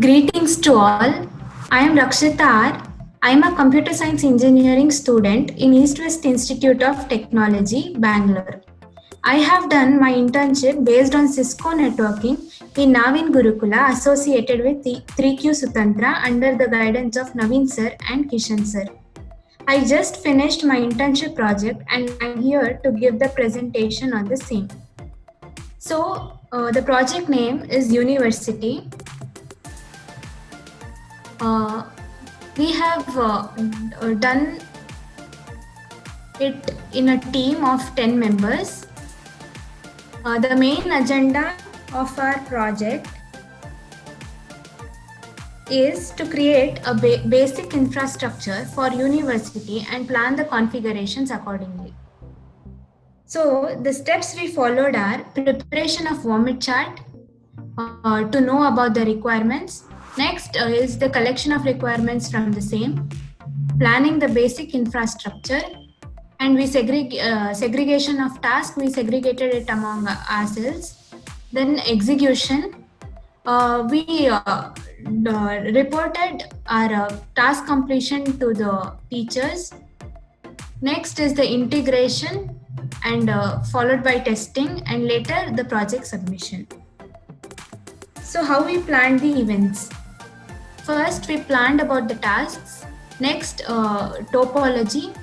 Greetings to all. I am Rakshita R. I am a computer science engineering student in East West Institute of Technology, Bangalore. I have done my internship based on Cisco networking in Navin Gurukula associated with 3Q Sutantra under the guidance of Naveen sir and Kishan sir. I just finished my internship project and I am here to give the presentation on the same. So, the project name is University. We have done it in a team of 10 members. The main agenda of our project is to create a basic infrastructure for university and plan the configurations accordingly. So the steps we followed are preparation of vomit chart to know about the requirements. Next is the collection of requirements from the same, planning the basic infrastructure, and we segregation of task, we segregated it among ourselves. Then execution, we reported our task completion to the teachers. Next is the integration and followed by testing and later the project submission. So how we planned the events? First, we planned about the tasks. Next, topology.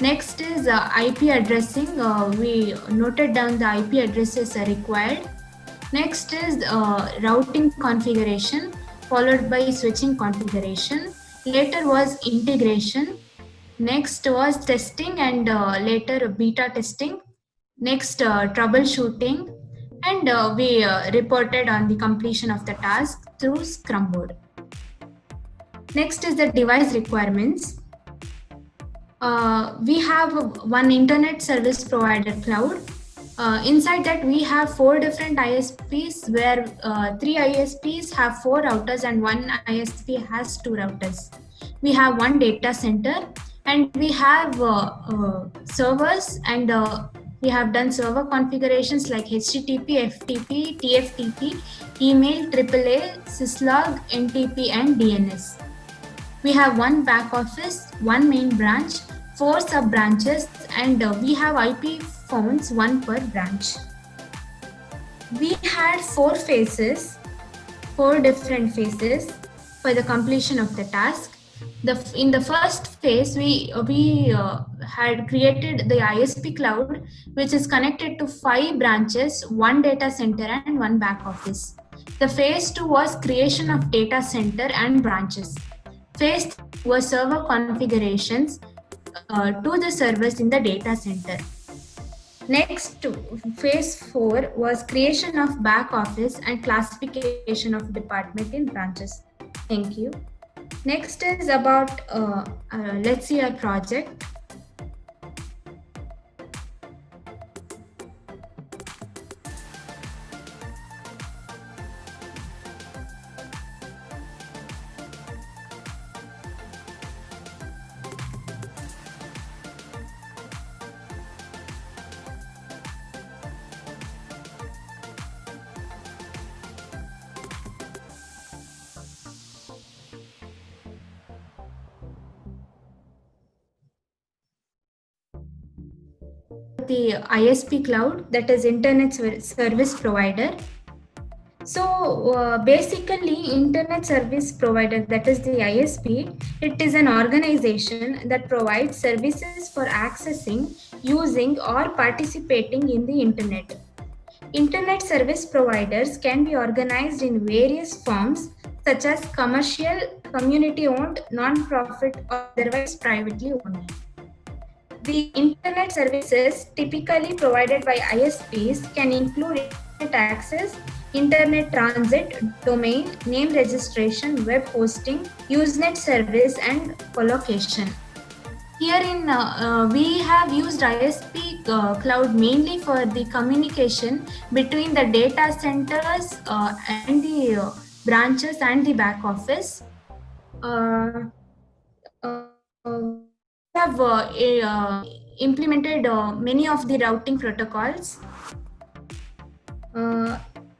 Next is IP addressing. We noted down the IP addresses are required. Next is routing configuration, followed by switching configuration. Later was integration. Next was testing and later beta testing. Next, troubleshooting. And we reported on the completion of the task through Scrum board. Next is the device requirements. We have one internet service provider cloud. Inside that we have 4 different ISPs where 3 ISPs have 4 routers and 1 ISP has 2 routers. We have one data center and we have servers and we have done server configurations like HTTP, FTP, TFTP, email, AAA, syslog, NTP and DNS. We have one back office, one main branch, 4 sub branches, and we have IP phones, 1 per branch. We had 4 phases, 4 different phases for the completion of the task. In the first phase, we had created the ISP cloud, which is connected to 5 branches, 1 data center and 1 back office. The phase 2 was creation of data center and branches. Phase 3 was server configurations to the servers in the data center. Next, phase 4 was creation of back office and classification of department in branches. Thank you. Next is about, let's see our project. The ISP cloud, that is internet service provider. So basically internet service provider, that is the ISP, it is an organization that provides services for accessing, using or participating in the internet. Internet service providers can be organized in various forms such as commercial, community-owned, non-profit or otherwise privately owned. The internet services typically provided by ISPs can include internet access, internet transit, domain, name registration, web hosting, Usenet service, and collocation. Herein, we have used ISP cloud mainly for the communication between the data centers and the branches and the back office. We have implemented many of the routing protocols.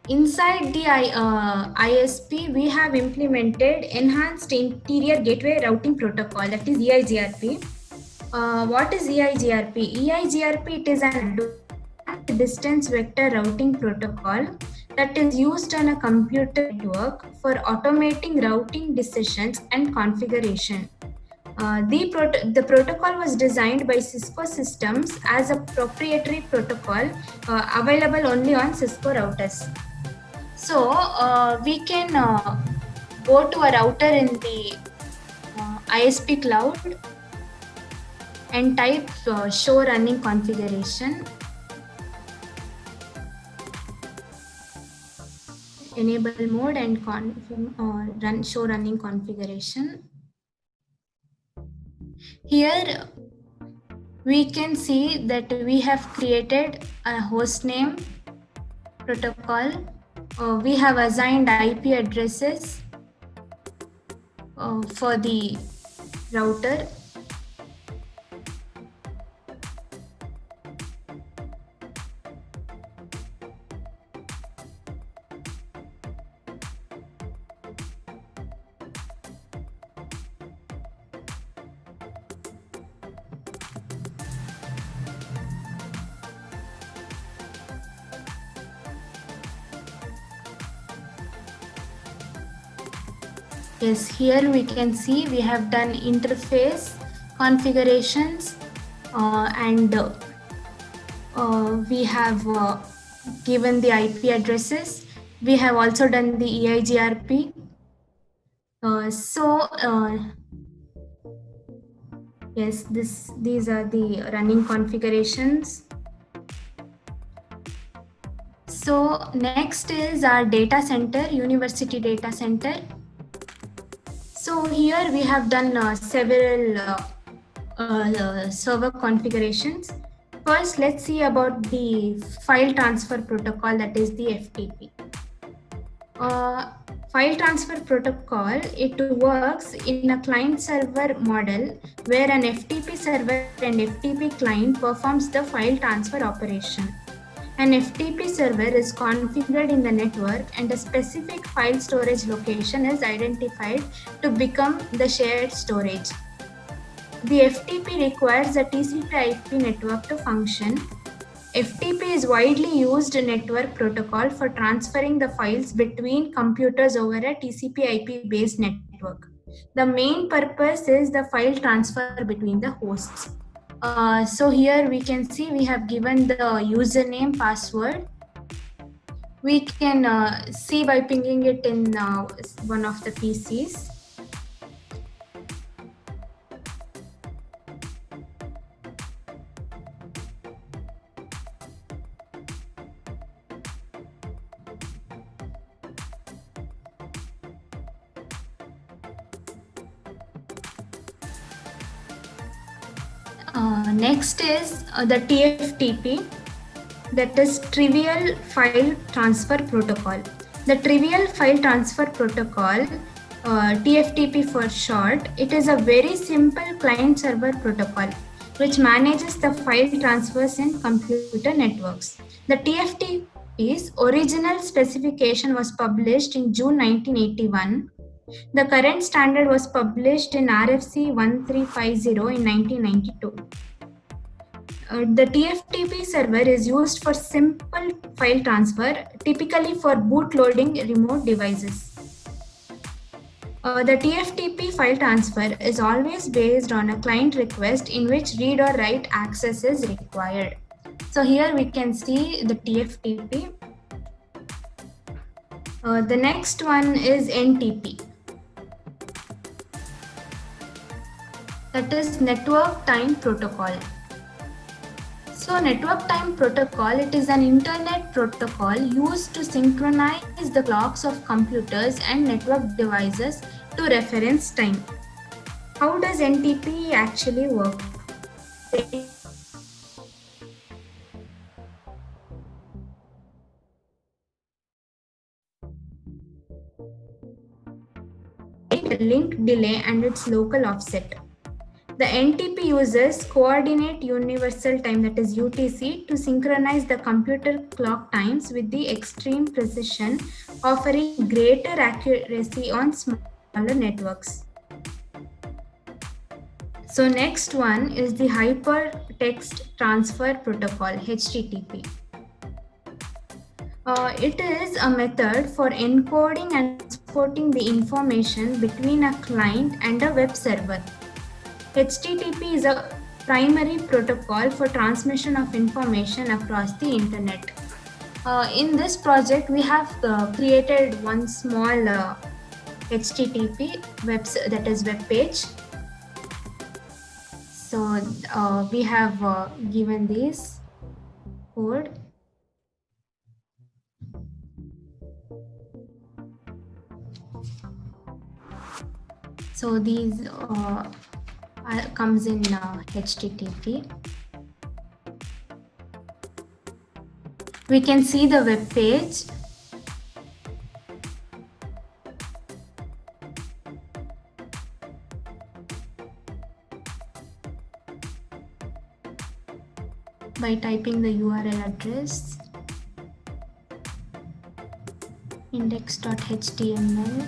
Inside the ISP, we have implemented Enhanced Interior Gateway Routing Protocol, that is EIGRP. What is EIGRP? EIGRP, it is an advanced distance vector routing protocol that is used on a computer network for automating routing decisions and configuration. The protocol was designed by Cisco Systems as a proprietary protocol available only on Cisco routers. So we can go to a router in the ISP cloud and type show running configuration. Enable mode and run show running configuration. Here we can see that we have created a host name protocol. We have assigned IP addresses for the router. Yes, here we can see we have done interface configurations and we have given the IP addresses. We have also done the EIGRP. Yes, these are the running configurations. So next is our data center, university data center. So here we have done several server configurations. First, let's see about the file transfer protocol, that is the FTP. File transfer protocol, it works in a client server model where an FTP server and FTP client performs the file transfer operation. An FTP server is configured in the network and a specific file storage location is identified to become the shared storage. The FTP requires a TCP/IP network to function. FTP is widely used network protocol for transferring the files between computers over a TCP/IP based network. The main purpose is the file transfer between the hosts. So here we can see we have given the username, password. We can see by pinging it in one of the PCs. Next is the TFTP, that is Trivial File Transfer Protocol. The Trivial File Transfer Protocol, TFTP for short, it is a very simple client-server protocol which manages the file transfers in computer networks. The TFTP's original specification was published in June 1981. The current standard was published in RFC 1350 in 1992. The TFTP server is used for simple file transfer, typically for boot loading remote devices. The TFTP file transfer is always based on a client request in which read or write access is required. So here we can see the TFTP. The next one is NTP. That is Network Time Protocol. So Network Time Protocol, it is an internet protocol used to synchronize the clocks of computers and network devices to reference time. How does NTP actually work? The link delay and its local offset. The NTP uses Coordinate Universal Time, that is UTC, to synchronize the computer clock times with the extreme precision, offering greater accuracy on smaller networks. So next one is the Hypertext Transfer Protocol, HTTP. It is a method for encoding and transporting the information between a client and a web server. HTTP is a primary protocol for transmission of information across the internet. In this project, we have created one small HTTP web page. So we have given this code. So these comes in HTTP. We can see the web page. By typing the URL address, index.html.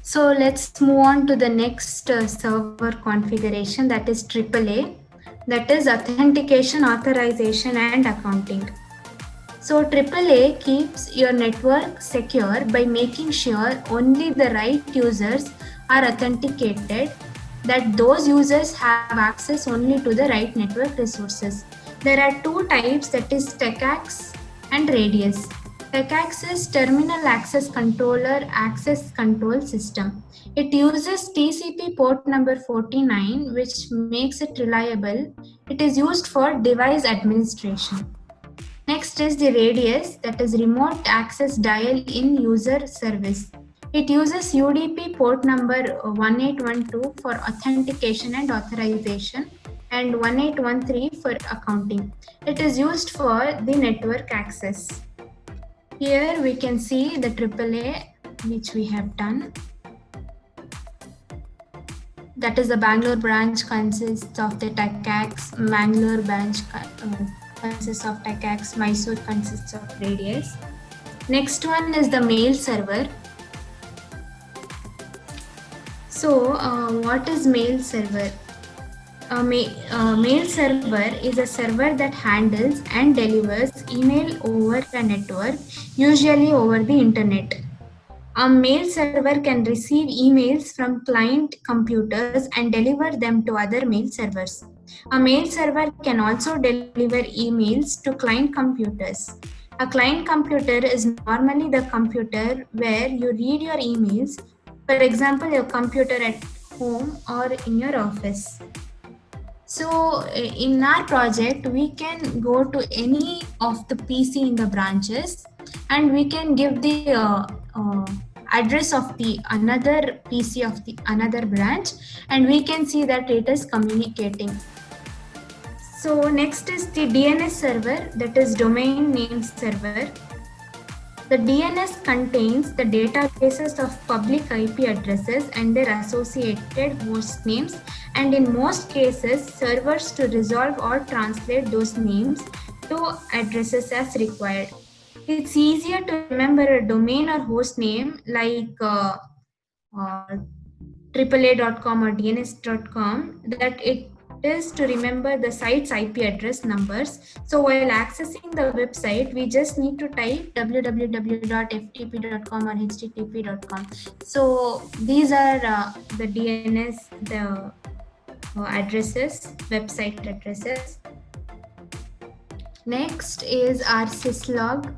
So let's move on to the next server configuration, that is AAA, that is Authentication, Authorization and Accounting. So AAA keeps your network secure by making sure only the right users are authenticated, that those users have access only to the right network resources. There are two types, that is TechAccess and Radius. TechAccess is Terminal Access Controller Access Control System. It uses TCP port number 49, which makes it reliable. It is used for device administration. Next is the Radius, that is Remote Access Dial-in User Service. It uses UDP port number 1812 for authentication and authorization and 1813 for accounting. It is used for the network access. Here we can see the AAA which we have done. That is the Bangalore branch consists of the TechAccess, Bangalore branch consists of TechAccess, Mysore consists of Radius. Next one is the mail server. So what is mail server? Mail server is a server that handles and delivers email over a network, usually over the internet. A mail server can receive emails from client computers and deliver them to other mail servers. A mail server can also deliver emails to client computers. A client computer is normally the computer where you read your emails, for example, your computer at home or in your office. So in our project, we can go to any of the PC in the branches and we can give the address of the another PC of the another branch, and we can see that it is communicating. So next is the DNS server, that is domain name server. The DNS contains the databases of public IP addresses and their associated host names, and in most cases, servers to resolve or translate those names to addresses as required. It's easier to remember a domain or host name like AAA.com or DNS.com, that it is to remember the site's IP address numbers. So while accessing the website, we just need to type www.ftp.com or http.com. So these are the DNS, the addresses, website addresses. Next is our syslog.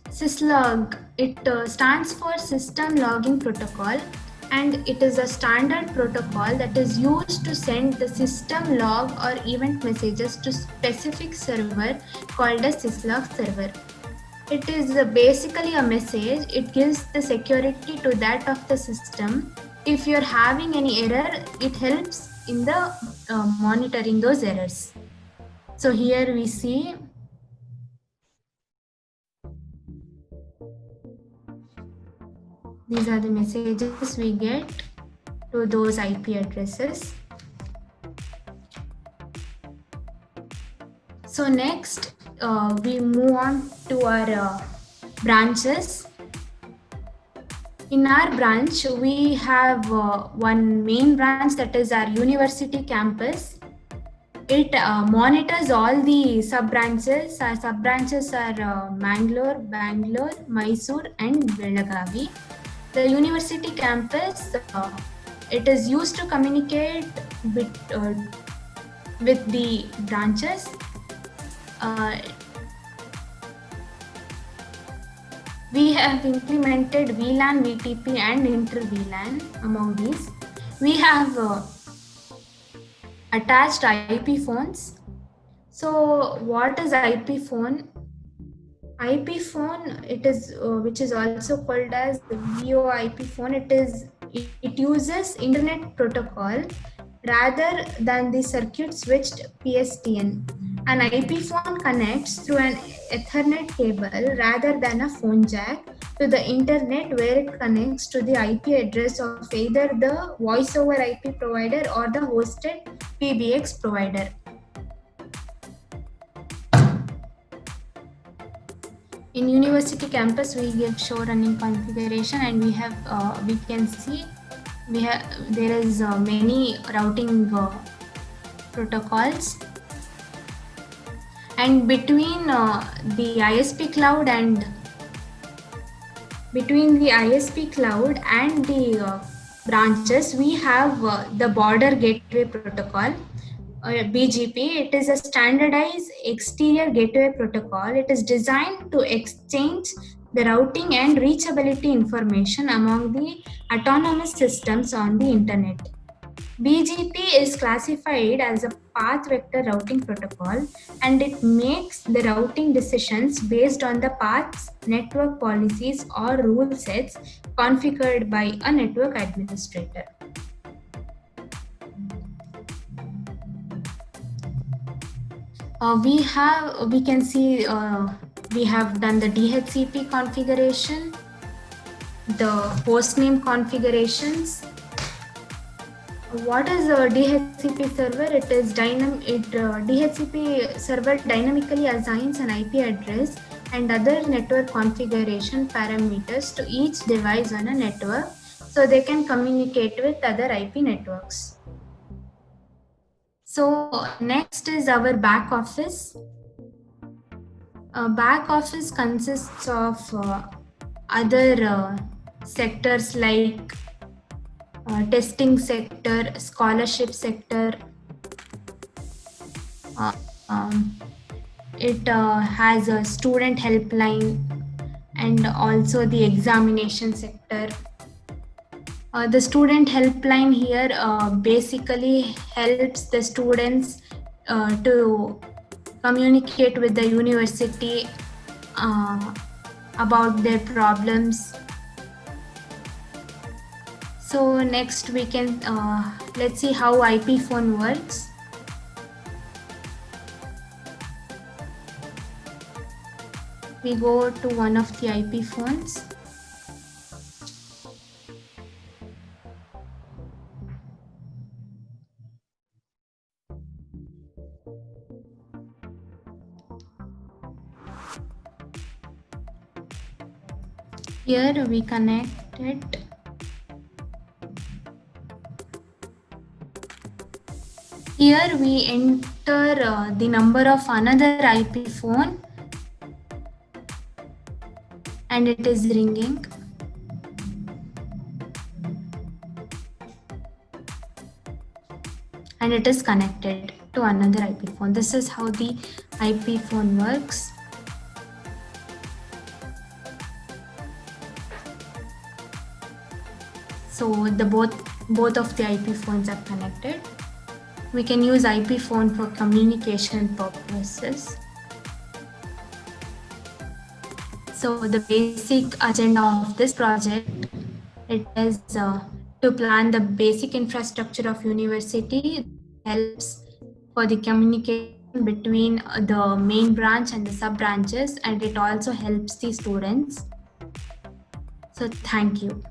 Syslog, it stands for System Logging Protocol, and it is a standard protocol that is used to send the system log or event messages to specific server called a syslog server. It is basically a message. It gives the security to that of the system. If you're having any error, it helps in the monitoring those errors. So here we see these are the messages we get to those IP addresses. So next, we move on to our branches. In our branch, we have one main branch, that is our university campus. It monitors all the sub-branches. Our sub-branches are Mangalore, Bangalore, Mysore and Belagavi. The university campus, it is used to communicate with the branches. We have implemented VLAN, VTP and inter-VLAN among these. We have attached IP phones. So what is IP phone? IP phone, it is which is also called as the VoIP phone. It uses internet protocol rather than the circuit switched PSTN. An IP phone connects through an Ethernet cable rather than a phone jack to the internet, where it connects to the IP address of either the voice over IP provider or the hosted PBX provider. In university campus, we give show running configuration, and we have we can see there is many routing protocols, and between the ISP cloud and the branches, we have the border gateway protocol. BGP, it is a standardized exterior gateway protocol. It is designed to exchange the routing and reachability information among the autonomous systems on the internet. BGP is classified as a path vector routing protocol, and it makes the routing decisions based on the paths, network policies or rule sets configured by a network administrator. We can see we have done the DHCP configuration, the hostname configurations. What is a DHCP server? DHCP server dynamically assigns an IP address and other network configuration parameters to each device on a network, so they can communicate with other IP networks. So next is our back office. Back office consists of other sectors like testing sector, scholarship sector. It has a student helpline and also the examination sector. The student helpline here basically helps the students to communicate with the university about their problems. So next we can let's see how IP phone works. We go to one of the IP phones. Here we connect it Here we enter the number of another IP phone and it is ringing. And it is connected to another IP phone. This is how the IP phone works. So both of the IP phones are connected. We can use IP phone for communication purposes. So the basic agenda of this project, it is to plan the basic infrastructure of university, helps for the communication between the main branch and the sub branches, and it also helps the students. So thank you.